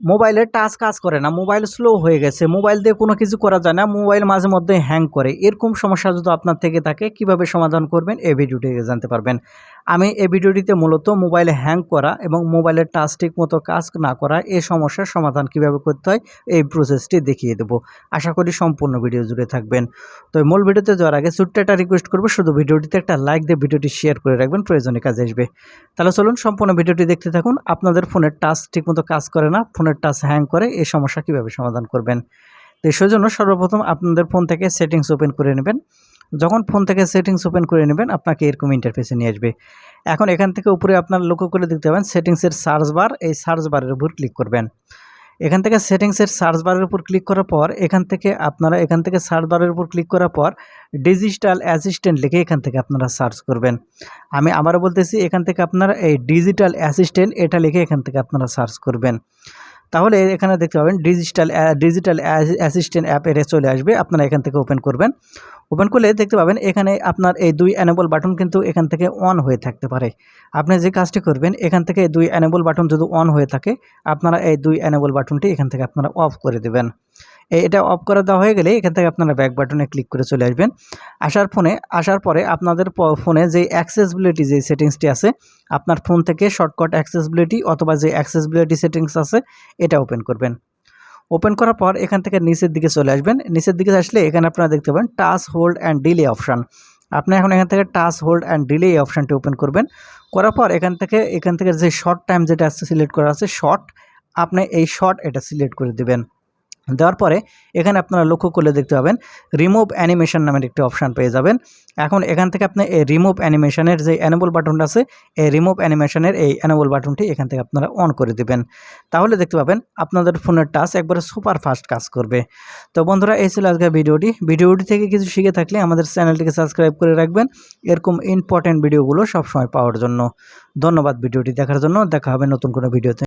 মোবাইলের টাচ কাজ করে না, মোবাইল স্লো হয়ে গেছে, মোবাইল দিয়ে কোনো কিছু করা যায় না, মোবাইল মাঝে মধ্যে হ্যাং করে, এরকম সমস্যা যদি আপনার থেকে থাকে কীভাবে সমাধান করবেন এই ভিডিওটিতে জানতে পারবেন। আমি এই ভিডিওটিতে মূলত মোবাইলে হ্যাং করা এবং মোবাইলের টাচ ঠিক মতো কাজ না করা এই সমস্যার সমাধান কীভাবে করতে হয় এই প্রসেসটি দেখিয়ে দেবো। আশা করি সম্পূর্ণ ভিডিও জুড়ে থাকবেন। তো মূল ভিডিওতে যাওয়ার আগে ছোট্ট একটা রিকোয়েস্ট করবো, শুধু ভিডিওটিতে একটা লাইক দিয়ে ভিডিওটি শেয়ার করে রাখবেন, প্রয়োজনে কাজে আসবে। তাহলে চলুন সম্পূর্ণ ভিডিওটি দেখতে থাকুন। আপনাদের ফোনের টাচ ঠিকমতো কাজ করে না, ফোনের টাচ হ্যাং করে, এই সমস্যা কীভাবে সমাধান করবেন। তো সেজন্য সর্বপ্রথম আপনাদের ফোন থেকে সেটিংস ওপেন করে নেবেন। যখন ফোন থেকে সেটিংস ওপেন করে নেবেন আপনাকে এরকম ইন্টারফেসে নিয়ে আসবে। এখন এখান থেকে উপরে আপনার লক্ষ্য করে দেখতে পাবেন সেটিংসের সার্চ বার, এই সার্চ বারের উপর ক্লিক করবেন। এখান থেকে সেটিংসের সার্চ বারের উপর ক্লিক করার পর এখান থেকে সার্চ বারের উপর ক্লিক করার পর ডিজিটাল অ্যাসিস্ট্যান্ট লিখে এখান থেকে আপনারা সার্চ করবেন। আমি আবারও বলতেছি, এখান থেকে আপনারা এই ডিজিটাল অ্যাসিস্ট্যান্ট এটা লিখে এখান থেকে আপনারা সার্চ করবেন। তাহলে এখানে দেখতে পাবেন ডিজিটাল অ্যাসিস্ট্যান্ট অ্যাপ এটা চলে আসবে। আপনারা এখান থেকে ওপেন করবেন। ওপেন করলে দেখতে পাবেন এখানে আপনার এই 2 এনেবল বাটন কিন্তু এখান থেকে অন হয়ে থাকতে পারে। আপনি যে কাজটি করবেন, এখান থেকে 2 এনেবল বাটন যদি অন হয়ে থাকে আপনারা এই 2 এনেবল বাটনটি এখান থেকে আপনারা অফ করে দেবেন। এটা অফ করে দেওয়া হয়ে গেলে এখান থেকে আপনারা ব্যাক বাটনে ক্লিক করে চলে আসবেন। আসার পরে আপনাদের ফোনে যে অ্যাক্সেসিবিলিটি যে সেটিংসটি আছে, আপনার ফোন থেকে শর্টকাট অ্যাক্সেসিবিলিটি অথবা যে অ্যাক্সেসিবিলিটি সেটিংস আছে এটা ওপেন করবেন। ওপেন করার পর এখান থেকে নিচের দিকে চলে আসবেন। নিচের দিকে আসলে এখানে আপনারা দেখতে পাবেন touch hold and delay option. আপনি এখন এখান থেকে টাচ হোল্ড অ্যান্ড ডিলে এই অপশানটি ওপেন করবেন। করার পর এখান থেকে যে শর্ট টাইম যেটা সিলেক্ট করা আছে শর্ট, আপনি এই শর্ট এটা সিলেক্ট করে দেবেন। দেওয়ার পরে এখানে আপনারা লক্ষ্য করলে দেখতে পাবেন রিমুভ অ্যানিমেশন নামের একটি অপশান পেয়ে যাবেন। এখন এখান থেকে আপনি এই রিমুভ অ্যানিমেশনের যে এনেবল বাটনটা আছে, এই রিমুভ অ্যানিমেশনের এই এনেবল বাটনটি এখান থেকে আপনারা অন করে দেবেন। তাহলে দেখতে পাবেন আপনাদের ফোনের টাচ একবারে সুপার ফাস্ট কাজ করবে। তো বন্ধুরা, এই ছিল আজকের ভিডিওটি থেকে কিছু শিখে থাকলে আমাদের চ্যানেলটিকে সাবস্ক্রাইব করে রাখবেন এরকম ইম্পর্টেন্ট ভিডিওগুলো সবসময় পাওয়ার জন্য। ধন্যবাদ ভিডিওটি দেখার জন্য। দেখা হবে নতুন কোনো ভিডিওতে।